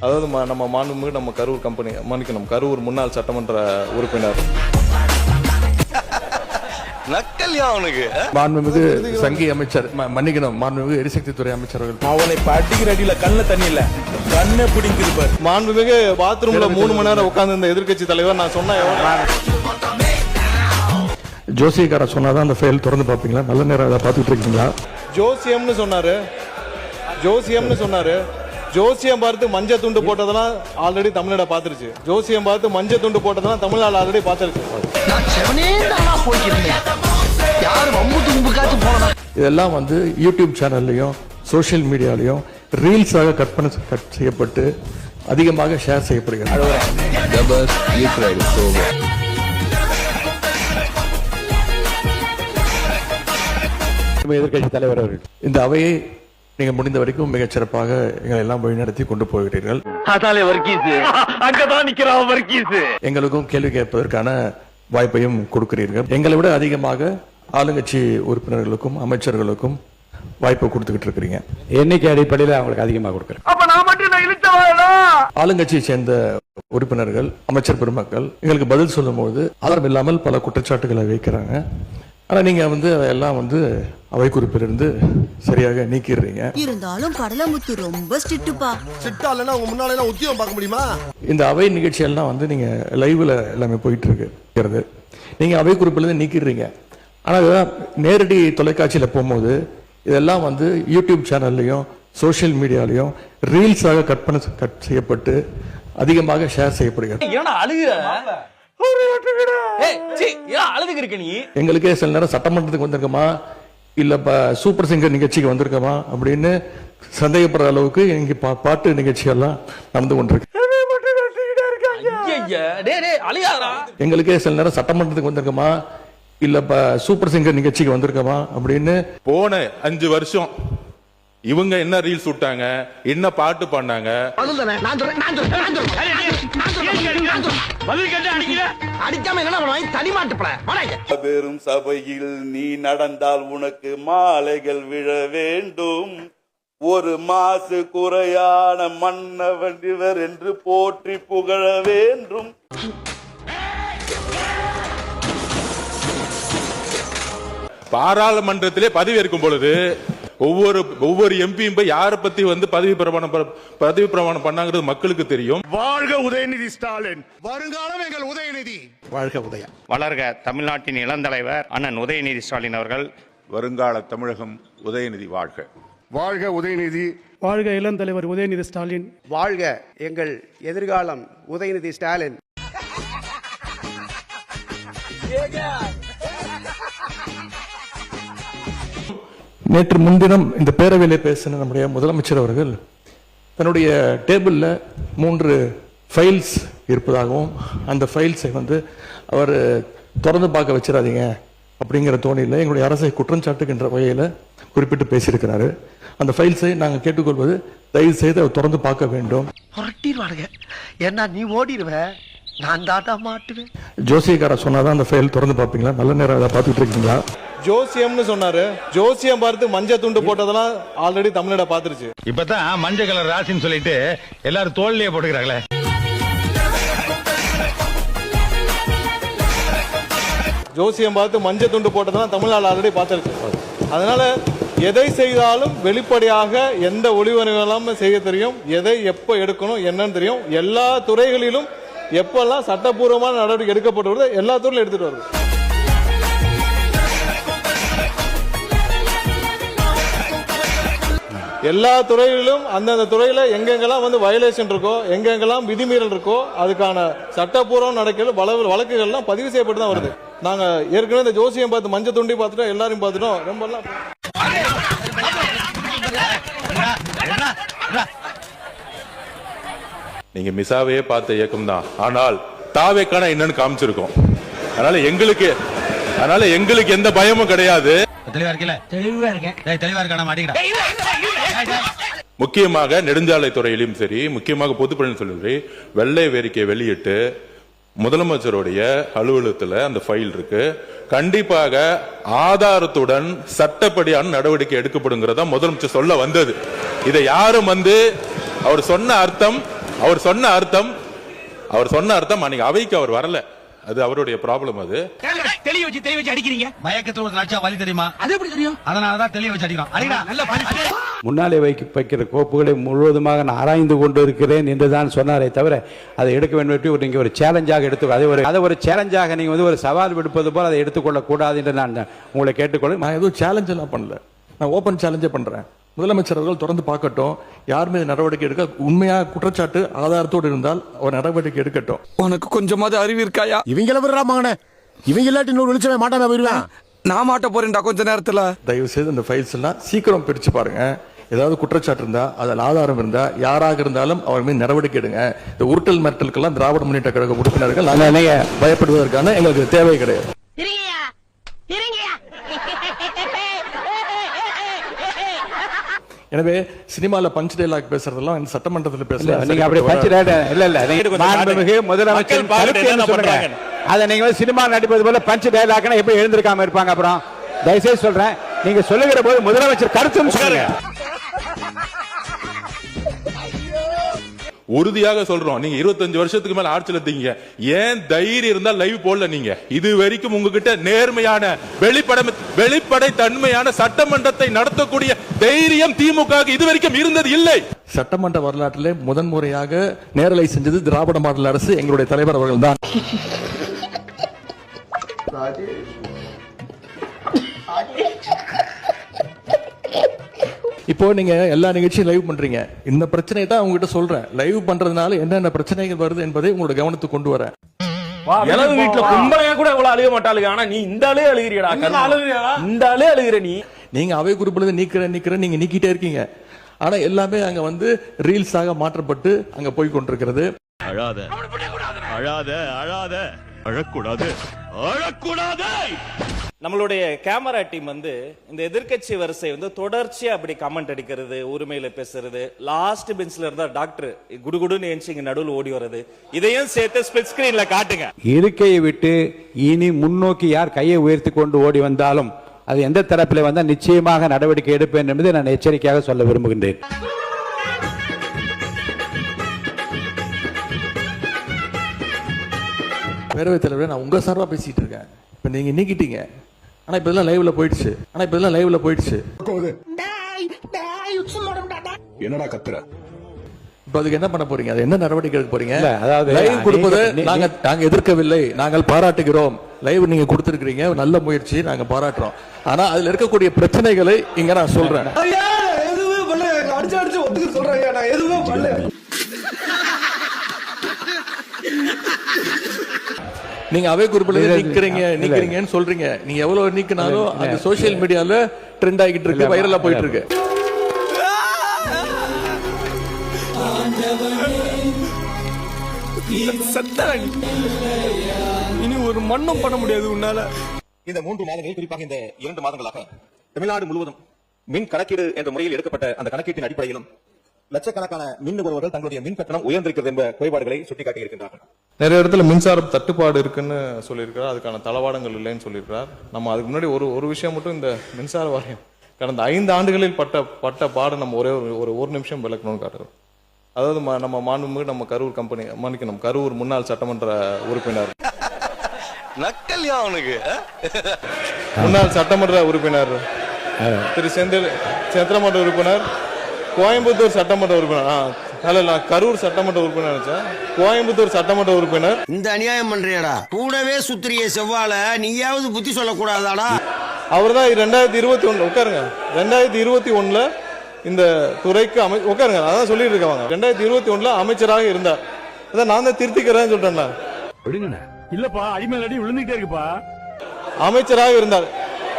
அதாவது நம்ம மாண்புமிகு நம்ம கரூர் கம்பெனி மன்னிக்கணும் கரூர் முன்னாள் சட்டமன்ற உறுப்பினர் நக்கல்யா அவனுக்கு மாண்புமிகு சங்கி அமைச்சர் மன்னிக்கணும் மாண்புமிகு எரிசக்தி துறை அமைச்சர் அவர்கள் அவனை அடிக்கிற அடியில கண்ண தண்ணி இல்ல கண்ணை பிடிக்குது மாண்புமிகு பாத்ரூம்ல 3 மணி நேரம் உட்கார்ந்து இந்த எதிர்க்கட்சி தலைவர் நான் சொன்ன ஜோசியக்கார சொன்னாதான் அந்த ஃபைல் திறந்து பார்ப்பீங்களா? நல்ல நேரம் அதை பார்த்துட்டு இருக்கீங்களா? ஜோசியம்னு சொன்னாரு ஜோசியம் பார்த்து மஞ்சள் துண்டு போட்டதெல்லாம் ஆல்ரெடி தமிழ்நாடு பாத்துருச்சு. ஜோசியம் பார்த்து மஞ்சள் துண்டு போட்டதெல்லாம் தமிழ்நாடு ஆல்ரெடி பாத்துருச்சு. இதெல்லாம் வந்து யூடியூப் சேனல்லையும் சோசியல் மீடியாலையும் ரீல்ஸாக கட் செய்யப்பட்டு அதிகமாக ஷேர் செய்யப்படுகிறது. எதிர்கட்சி தலைவர் அவர்கள் இந்த அவையை நீங்க முடிந்த வரைக்கும் மிகச் சிறப்பாக எங்களை எல்லாம் வழிநடத்தி கொண்டு போகிறீர்கள். எங்களுக்கும் கேள்வி கேட்பதற்கான வாய்ப்பையும் கொடுக்கிறீர்கள். எங்களை விட அதிகமாக ஆளுங்கட்சி உறுப்பினர்களுக்கும் அமைச்சர்களுக்கும் வாய்ப்பு கொடுத்துக்கிட்டு இருக்கிறீங்க. எண்ணிக்கை அடிப்படையில் அவங்களுக்கு அதிகமாக கொடுக்குறேன். ஆளுங்கட்சியை சேர்ந்த உறுப்பினர்கள் அமைச்சர் பெருமக்கள் எங்களுக்கு பதில் சொல்லும் போது ஆதாரம் இல்லாமல் பல குற்றச்சாட்டுகளை வைக்கிறாங்க. ஆனா நீங்க எல்லாம் அவை குறிப்பிலிருந்து சரியாக நீக்கிடுறீங்க. இருந்தாலும் கடலமுத்து ரொம்ப ஸ்ட்ரிக்ட்பா. சிட்டா இல்லனா உங்க முன்னால எல்லாம் உத்தியோகம் பார்க்க முடியுமா? இந்த அவை நிகழ்ச்சி எல்லாம் நீங்க லைவ்ல எல்லாமே போயிட்டு இருக்கு. நீங்க அவை குறிப்பிலிருந்து நீக்கிடுறீங்க. ஆனா நேரடி தொலைக்காட்சியில போகும்போது இதெல்லாம் யூடியூப் சேனல்லையும் சோசியல் மீடியாலையும் ரீல்ஸாக கட் செய்யப்பட்டு அதிகமாக ஷேர் செய்யப்படுகிறது. எங்களுக்கே சில நேரம் சட்டமன்றத்துக்கு வந்திருக்கமா இல்ல சூப்பர் சிங்கர் நிகழ்ச்சிக்கு வந்திருக்கமா அப்படின்னு சந்தேகப்படுற அளவுக்கு இங்க பாட்டு நிகழ்ச்சி எல்லாம் நடந்து கொண்டிருக்கு. எங்களுக்கே சில நேரம் சட்டமன்றத்துக்கு வந்திருக்கமா இல்ல சூப்பர் சிங்கர் நிகழ்ச்சிக்கு வந்திருக்கமா அப்படின்னு போன 5 வருஷம் இவங்க என்ன ரீல்ஸ் விட்டாங்க, என்ன பாட்டு பாடினாங்க, பெரும் சபையில் நீ நடந்தால் உனக்கு மாலைகள் விழ வேண்டும். ஒரு மாசு குறையான மன்னவன் இவர் என்று போற்றி புகழ வேண்டும். பாராளுமன்றத்திலே பதவி ஏற்கும் பொழுது ஒவ்வொரு எம்பியும் போய் யாரை பத்தி பதவி பிரமாணம் பண்ணாங்கிறது மக்களுக்கு தெரியும். வாழ்க உதயநிதி ஸ்டாலின், வருங்காலம் எங்கள் உதயநிதி. வாழ்க உதயம். வளர்க தமிழ்நாட்டின் இளந்தலைவர் அண்ணன் உதயநிதி ஸ்டாலின் அவர்கள். வருங்கால தமிழகம் உதயநிதி வாழ்க. வாழ்க உதயநிதி. வாழ்க இளந்தலைவர் உதயநிதி ஸ்டாலின். வாழ்க எங்கள் எதிர்காலம் உதயநிதி ஸ்டாலின். நேற்று முன்தினம் இந்த பேரவையிலே பேசின நம்முடைய முதலமைச்சர் அவர்கள் தன்னுடைய டேபிள்ல 3 ஃபைல்ஸ் இருப்பதாகவும் அந்த ஃபைல்ஸை அவர் திறந்து பார்க்க வச்சிடாதீங்க அப்படிங்கிற தோணியில் எங்களுடைய அரசை குற்றம் சாட்டுகின்ற வகையில் குறிப்பிட்டு பேசியிருக்கிறாரு. அந்த ஃபைல்ஸை நாங்கள் கேட்டுக்கொள்வது தயவு செய்து அவர் திறந்து பார்க்க வேண்டும். ஏன்னா நீ ஓடிடுவ, நான் தாத்தா மாட்டுவேன். ஜோசியக்கார சொன்னாதான் அந்த ஃபைல் திறந்து பார்ப்பீங்களா? நல்ல நேரம் அதை பார்த்துட்டு இருக்கீங்களா? ஜோசியம்னு சொன்னாரு ஜோசியம் பார்த்து மஞ்சள் துண்டு போட்டதெல்லாம் ஆல்ரெடி தமிழ்நாடு பாத்துருச்சு. இப்பதான் மஞ்சள் கலர் ராசின்னு சொல்லிட்டு எல்லாரும் தோல்லையே போட்டுக்கிறாங்களே. ஜோசியம் பார்த்து மஞ்சள் துண்டு போட்டதெல்லாம் தமிழ்நாடு ஆல்ரெடி பாத்துருச்சு. அதனால எதை செய்தாலும் வெளிப்படையாக எந்த ஒளிவரங்களும் செய்ய தெரியும். எதை எப்ப எடுக்கணும் என்னன்னு தெரியும். எல்லா துறைகளிலும் எப்பெல்லாம் சட்டப்பூர்வமான நடவடிக்கை எடுக்கப்பட்டு வருது எல்லா துறையிலும் எடுத்துட்டு வருது. எல்லா துறைகளிலும் அந்தந்த துறையில எங்கெங்கெல்லாம் வயலேஷன் இருக்கோ எங்கெங்கெல்லாம் விதிமீறல் இருக்கோ அதுக்கான சட்டப்பூர்வம் நடக்கிற வழக்குகள்லாம் பதிவு செய்யப்பட்டு தான் வருது. நாங்க ஏற்கனவே இந்த ஜோசியம் பார்த்து மஞ்சள் துண்டி பார்த்துட்டோம், எல்லாரையும் பார்த்துட்டோம். ரொம்ப நீங்க மிசாவையே பார்த்த இயக்கம் தான், ஆனால் தாவேக்கான என்னன்னு காமிச்சிருக்கோம். அதனால எங்களுக்கு எந்த பயமும் கிடையாது. முக்கியமாக நெடுஞ்சாலை துறையிலும் சரி, முக்கியமாக பொதுப்பணி சொல்லி வெள்ளை வேறிக்கை வெளியிட்டு முதலமைச்சருடைய அலுவலகத்தில் அந்த ஃபைல் இருக்கு. கண்டிப்பாக ஆதாரத்துடன் சட்டப்படியான நடவடிக்கை எடுக்கப்படுங்கிறதா முதலமைச்சர் சொல்ல வந்தது. இதை யாரும் அவர் சொன்ன அர்த்தம் அவர் சொன்ன அர்த்தம் அன்னைக்கு அவைக்கு அவர் வரல. அது அவருடைய ப்ராப்ளம். அது தெளிய வச்சு அடிக்கிறீங்க. மயக்கத்தோட அடிச்சா வலி தெரியுமா? அது எப்படி தெரியும்? அதனாலதான் தெளிய வச்சு அடிக்கிறோம். அடிடா நல்ல முன்னாலே வைக்கிற கோப்புகளை முழுவதுமாக நான் ஆராய்ந்து கொண்டு இருக்கிறேன் என்றுதான் சொன்னாரே தவிர அதை எடுக்க வேண்டும் நீங்க ஒரு சேலஞ்சாக எடுத்து அதை ஒரு சேலஞ்சாக நீங்க வந்து ஒரு சவால் விடுப்பது போல அதை எடுத்துக்கொள்ள கூடாது என்று நான் உங்களை கேட்டுக்கொள்ள. நான் எதுவும் சேலஞ்ச் எல்லாம் பண்ணல, நான் ஓப்பன் சேலஞ்சே பண்றேன். முதலமைச்சர் அவர்கள் தொடர்ந்து பார்க்கட்டும், யார் மீது நடவடிக்கை எடுக்க உண்மையாக குற்றச்சாட்டு ஆதாரத்தோடு இருந்தால் அவர் நடவடிக்கை எடுக்கட்டும். உனக்கு கொஞ்சமாவது அறிவு இருக்காயா? இவங்கள விடுறாமாங்கண்ணே, இவங்க இல்லாட்டி இன்னொரு வெளிச்சமே மாட்டாம போயிருவேன். நான் மாட்ட போறேன்டா கொஞ்ச நேரத்துல. தயவு செய்து இந்த ஃபைல்ஸ் எல்லாம் சீக்கிரம் பிரிச்சு பாருங்க. ஏதாவது குற்றச்சாட்டு இருந்தா, அதில் ஆதாரம் இருந்தா, யாராக இருந்தாலும் அவர் மீது நடவடிக்கை எடுங்க. இந்த உருட்டல் மிரட்டலுக்கெல்லாம் திராவிட முன்னேற்ற கழக உறுப்பினர்கள் பயப்படுவதற்கான எங்களுக்கு தேவை கிடையாது. எனவே சினிமால பஞ்ச் டைலாக் பேசுறதெல்லாம் இந்த சட்டமன்றத்தில் பேசலாம். நீங்க அப்படி பஞ்ச் டைலாக் இல்ல மாண்புமிகு முதலமைச்சர் கருத்து என்ன சொல்றாங்க, அதை நீங்க சினிமா நடிப்பது போல பஞ்ச் டைலாக்னா எப்படி எழுந்திருக்காம இருப்பாங்க? அப்புறம் தயவுசெய்து சொல்றேன், நீங்க சொல்லுகிற போது முதலமைச்சர் கருத்தும் சொல்லுங்க. உறுதியாக சொல்றோம், நீங்க 25 வருஷத்துக்கு மேல ஆட்சியில் இருக்கீங்க, ஏன் தைரியம் இருந்தா லைவ் போடல? நீங்க இது வரைக்கும் உங்ககிட்ட நேர்மையான வெளிப்படை தன்மையான சட்டமன்றத்தை நடத்தக்கூடிய தைரியம் திமுக இது வரைக்கும் இருந்தது இல்லை. சட்டமன்ற வரலாற்றிலே முதன்முறையாக நேரலை செஞ்சது திராவிட மாடல் அரசு, எங்களுடைய தலைவர் அவர்கள் தான். இப்போ நீங்க எல்லா நிகழ்ச்சியும் லைவ் பண்றீங்க. இந்த பிரச்சனை தான் உங்ககிட்ட சொல்றேன். லைவ் பண்றதுனால என்னென்ன பிரச்சனைகள் வருது என்பதை உங்களோட கவனத்துக்கு கொண்டு வரேன். எனது வீட்டுல கும்பலையா கூட இவ்வளவு அழுக மாட்டாளுங்க. ஆனா நீ இந்த ஆளே அழுகிறியடா. இந்த ஆளே அழுகிற நீங்க அவை குறிப்பில் நீக்கிறேன் நீங்க நீக்கிட்டே இருக்கீங்க. ஆனா எல்லாமே அங்க வந்து ரீல்ஸாக மாற்றப்பட்டு அங்க போய் கொண்டிருக்கிறது. அழாத அழாத அழாத அழக்கூடாது அழக்கூடாது. நம்மளுடைய கேமரா டீம் வந்து இந்த எதிர்க்கட்சி வரிசை வந்து தொடர்ச்சியா அப்படி கமெண்ட் அடிக்கிறது, உரிமையில பேசுறது, லாஸ்ட் பெஞ்ச்ல இருந்தா டாக்டர் குடுகுடுன்னு எஞ்சிங்க நடுவில் ஓடி வர்றது, இதையும் சேர்த்து ஸ்பிளிட் ஸ்கிரீன்ல காட்டுங்க. இருக்கையை விட்டு இனி முன்னோக்கி யார் கையை உயர்த்தி கொண்டு ஓடி வந்தாலும் அது எந்த தரப்பில் வந்தால் நிச்சயமாக நடவடிக்கை எடுப்பேன் என்பதை நான் எச்சரிக்கையாக சொல்ல விரும்புகின்றேன். பேரவைத் தலைவர், நான் உங்க சார்பா பேசிட்டு இருக்கேன். இப்ப நீங்க நீக்கிட்டீங்க, ஆனா இப்ப இதெல்லாம் லைவ்ல போயிடுச்சு. என்னடா கத்துற? இப்ப அதுக்கு என்ன பண்ண போறீங்க? அது என்ன நடவடிக்கை எடுக்க போறீங்க? அதாவது லைவ் கொடுப்பது நாங்க எதிர்க்கவில்லை, நாங்கள் பாராட்டுகிறோம். லைவ் நீங்க கொடுத்திருக்கீங்க, நல்ல முயற்சி, நாங்க பாராட்டுறோம். ஆனா அதுல இருக்கக்கூடிய பிரச்சனைகளை இங்க நான் சொல்றேன். நீங்க அவை குறிப்பில் நீக்கிறீங்கன்னு சொல்றீங்க. நீங்க எவ்வளவு நீக்கினாலும் அது சோசியல் மீடியால ட்ரெண்ட் ஆகிட்டு இருக்கு, வைரலா போயிட்டு இருக்கு. இனி ஒரு மண்ணும் பண்ண முடியாது உன்னால. இந்த 3 மாதங்களில், குறிப்பாக இந்த 2 மாதங்களாக தமிழ்நாடு முழுவதும் மின் கணக்கீடு என்ற முறையில் எடுக்கப்பட்ட அந்த கணக்கீட்டின் அடிப்படையிலும் லட்சக்கணக்கான மின் நுகர்வோர்கள் தங்களுடைய மின் கட்டணம் உயர்ந்திருக்கிறது என்ற குறைபாடுகளை சுட்டிக்காட்டி இருக்கின்றார்கள். நிறைய இடத்துல மின்சார தட்டுப்பாடு இருக்குன்னு சொல்லியிருக்கிறார், அதுக்கான தளவாடங்கள் இல்லைன்னு சொல்லியிருக்கிறார். நம்ம அதுக்கு முன்னாடி ஒரு விஷயம் மட்டும், இந்த மின்சார வாரியம் கடந்த 5 ஆண்டுகளில் பட்ட பாடு நம்ம ஒரு நிமிஷம் விளக்கணும்னு காட்டுறோம். அதாவது நம்ம மாண்புமிகு நம்ம கரூர் கம்பெனி மன்னிக்கணும், கரூர் முன்னாள் சட்டமன்ற உறுப்பினர், முன்னாள் சட்டமன்ற உறுப்பினர் திரு செந்தில் உறுப்பினர், கோயம்புத்தூர் சட்டமன்ற உறுப்பினர், கரூர் சட்டமன்ற உறுப்பினர், கோயம்புத்தூர் சட்டமன்ற உறுப்பினர். இந்த அநியாயம் பண்றியடா, கூடவே சுத்திரிய செவ்வால நீயாவது புத்தி சொல்லக்கூடாதாடா? அவர் தான் 2021 உட்காருங்க, 2021 இந்த துறைக்கு உட்காருங்க, அதான் சொல்லிட்டு இருக்காங்க. 2021 அமைச்சராக இருந்தார். அதான் நான் தான் திருத்திக்கிறேன்னு சொல்றேன். இல்லப்பா, அடிமேல் அடி விழுந்துட்டே இருக்குப்பா. அமைச்சராக இருந்தார்.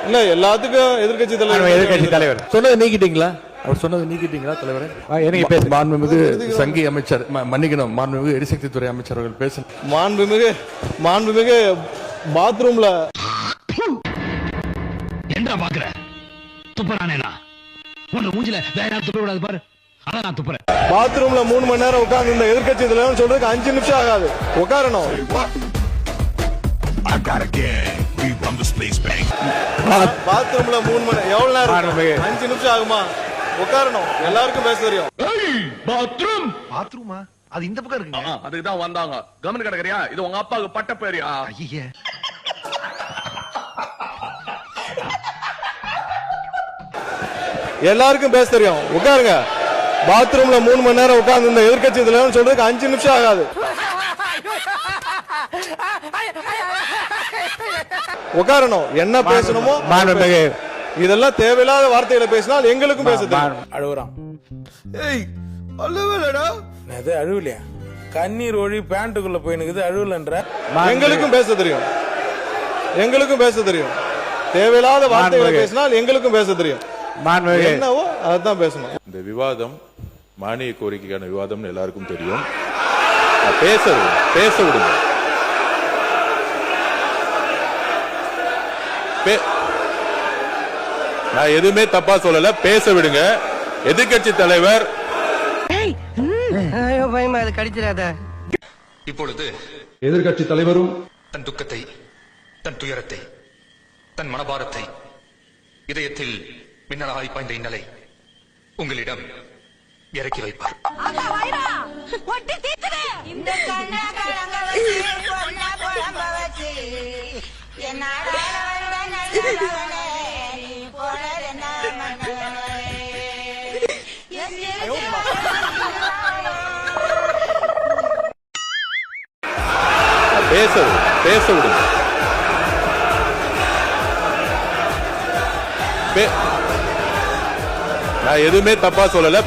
இல்ல எல்லாத்துக்கும் எதிர்க்கட்சி தலைவர் சொன்னதை நீக்கிட்டீங்களா? அவர் சொன்னதை நீக்கிட்டீங்களா தலைவரே? மாண்புமிகு சங்கி அமைச்சர், மன்னிக்கணும், மாண்புமிகு எரிசக்தி துறை அமைச்சர் அவர்கள் பேச. மாண்புமிகு பாத்ரூம்ல என்ன பாக்குற? துப்புறானேனா? உன்ன மூஞ்சில வேற யாரும் துப்ப கூடாது பாரு. அதான் நான் துப்புறேன். பாத்ரூம்ல 3 மணி நேரம் உட்கார்ந்து இந்த எதிர்க்கட்சி தலைவர் சொல்றதுக்கு 5 நிமிஷம் ஆகாது. உட்காரணும். பாத்ரூம்ல 3 மணி எவ்வளவு நேரம்? 5 நிமிஷம் ஆகுமா? உட்காரணும். எல்லாருக்கும் பேச தெரியும். பாத்ரூம் பாத்ரூமா? அது இந்த பக்கம் இருக்குங்க. அதுக்கு தான் வந்தாங்க. கவர்மெண்ட் கிடக்குறியா? இது உங்க அப்பாவுக்கு பட்ட பேரியா? ஐயே. எல்லாருக்கும் பேச தெரியும். உட்காருங்க. பாத்ரூம்ல 3 மணி நேரம் உட்கார்ந்து இந்த எதிர்க்கட்சி தலைவர் சொல்றதுக்கு 5 நிமிஷம் ஆகாது. உட்காரணும். என்ன பேசணுமோ இதெல்லாம் தேவையில்லாத வார்த்தைகளை பேசினால் எங்களுக்கும் பேச தெரியும். அழுகுறான். ஏய் அழுவலடா. அது அழுவலையா? கண்ணீர் ஒழி பேண்ட்டுக்குள்ள போயினுக்குது அழுவலன்ற. எங்களுக்கும் பேச தெரியும். எங்களுக்கும் பேச தெரியும். தேவையில்லாத வார்த்தைகளை பேசினால் எங்களுக்கும் பேச தெரியும். என்னவோ அதான் பேசணும். இந்த விவாதம் மானிய கோரிக்கைக்கான விவாதம் எல்லாருக்கும் தெரியும். பேச விடுங்க. நான் எதுவுமே தப்பா சொல்லல. பேச விடுங்க. எதிர்க்கட்சி தலைவர் இப்பொழுது எதிர்க்கட்சி தலைவரும் தன் துக்கத்தை, தன் துயரத்தை, தன் மனபாரத்தை இதயத்தில் மின்னலாய் பாய்ந்த இன்னலை உங்களிடம் இறக்கி வைப்பார். பேச விடுங்க. நான் எதுவுமே தப்பா சொல்லல.